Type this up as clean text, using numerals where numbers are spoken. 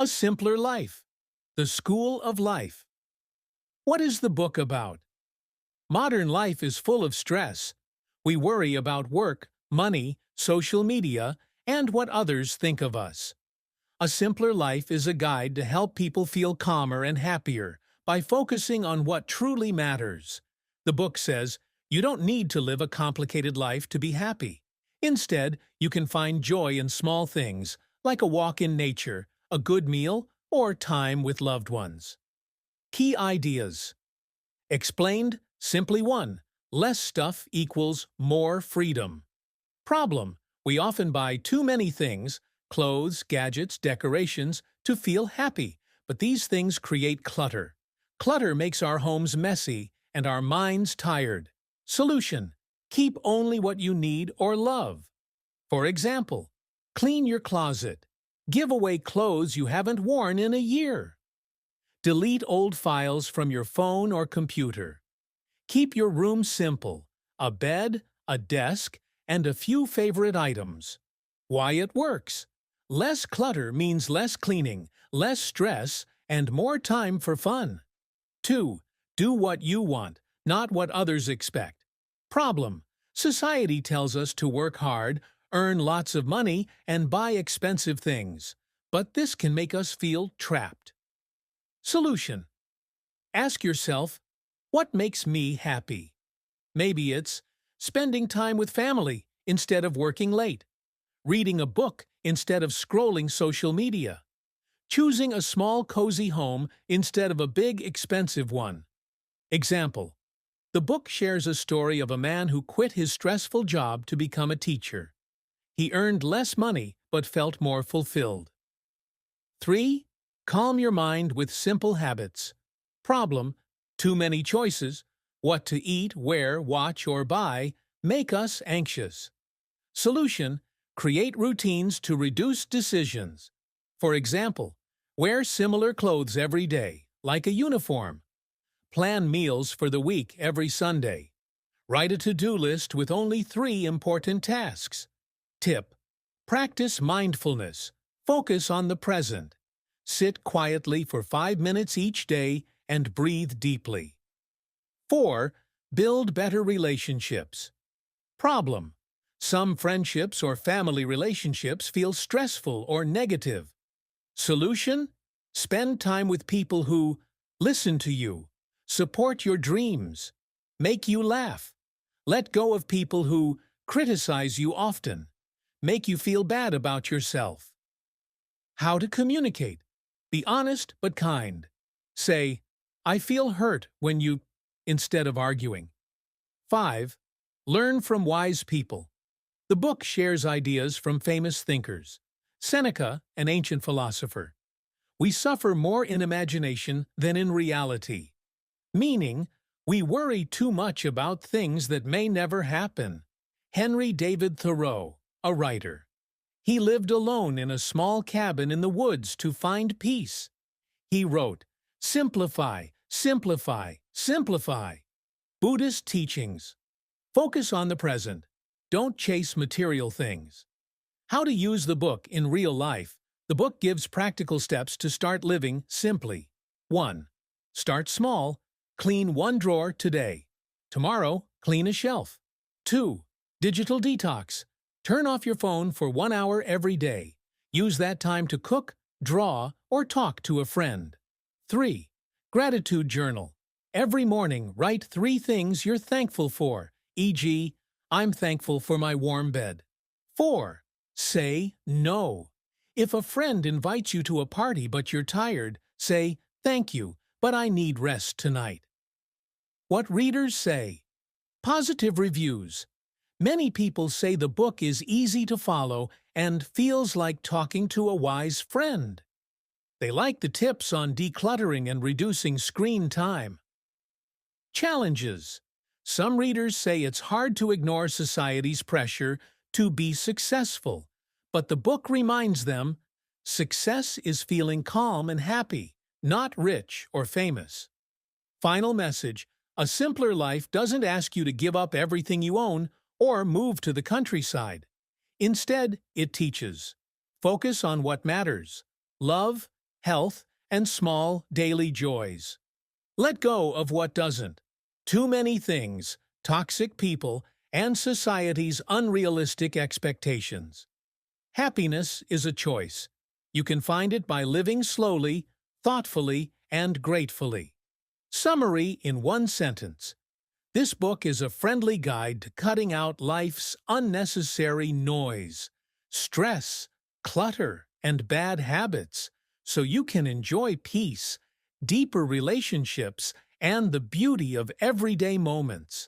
A Simpler Life, The School of Life. What is the book about? Modern life is full of stress. We worry about work, money, social media, and what others think of us. A Simpler Life is a guide to help people feel calmer and happier by focusing on what truly matters. The book says, you don't need to live a complicated life to be happy. Instead, you can find joy in small things, like a walk in nature, a good meal, or time with loved ones. Key ideas. Explained, simply 1. Less stuff equals more freedom. Problem. We often buy too many things, clothes, gadgets, decorations, to feel happy, but these things create clutter. Clutter makes our homes messy and our minds tired. Solution. Keep only what you need or love. For example, clean your closet. Give away clothes you haven't worn in a year. Delete old files from your phone or computer. Keep your room simple, a bed, a desk, and a few favorite items. Why it works. Less clutter means less cleaning, less stress, and more time for fun. 2. Do what you want, not what others expect. Problem. Society tells us to work hard, earn lots of money, and buy expensive things. But this can make us feel trapped. Solution. Ask yourself, what makes me happy? Maybe it's spending time with family instead of working late, reading a book instead of scrolling social media, choosing a small cozy home instead of a big expensive one. Example. The book shares a story of a man who quit his stressful job to become a teacher. He earned less money but felt more fulfilled. 3. Calm your mind with simple habits. Problem. Too many choices, what to eat, wear, watch, or buy, make us anxious. Solution. Create routines to reduce decisions. For example, wear similar clothes every day, like a uniform. Plan meals for the week every Sunday. Write a to-do list with only 3 important tasks. Tip. Practice mindfulness. Focus on the present. Sit quietly for 5 minutes each day and breathe deeply. 4. Build better relationships. Problem. Some friendships or family relationships feel stressful or negative. Solution. Spend time with people who listen to you, support your dreams, make you laugh. Let go of people who criticize you often, make you feel bad about yourself. How to communicate. Be honest but kind. Say, I feel hurt when you, instead of arguing. 5. Learn from wise people. The book shares ideas from famous thinkers. Seneca, an ancient philosopher. We suffer more in imagination than in reality. Meaning, we worry too much about things that may never happen. Henry David Thoreau, a writer. He lived alone in a small cabin in the woods to find peace. He wrote, Simplify, simplify, simplify. Buddhist teachings. Focus on the present. Don't chase material things. How to use the book in real life. The book gives practical steps to start living simply. 1. Start small. Clean 1 drawer today. Tomorrow, clean a shelf. 2. Digital detox. Turn off your phone for 1 hour every day. Use that time to cook, draw, or talk to a friend. 3. Gratitude journal. Every morning, write 3 things you're thankful for, e.g., I'm thankful for my warm bed. 4. Say no. If a friend invites you to a party but you're tired, say, thank you, but I need rest tonight. What readers say. Positive reviews. Many people say the book is easy to follow and feels like talking to a wise friend. They like the tips on decluttering and reducing screen time. Challenges. Some readers say it's hard to ignore society's pressure to be successful, but the book reminds them, success is feeling calm and happy, not rich or famous. Final message. A Simpler Life doesn't ask you to give up everything you own or move to the countryside. Instead, it teaches. Focus on what matters. Love, health, and small daily joys. Let go of what doesn't. Too many things, toxic people, and society's unrealistic expectations. Happiness is a choice. You can find it by living slowly, thoughtfully, and gratefully. Summary in one sentence. This book is a friendly guide to cutting out life's unnecessary noise, stress, clutter, and bad habits, so you can enjoy peace, deeper relationships, and the beauty of everyday moments.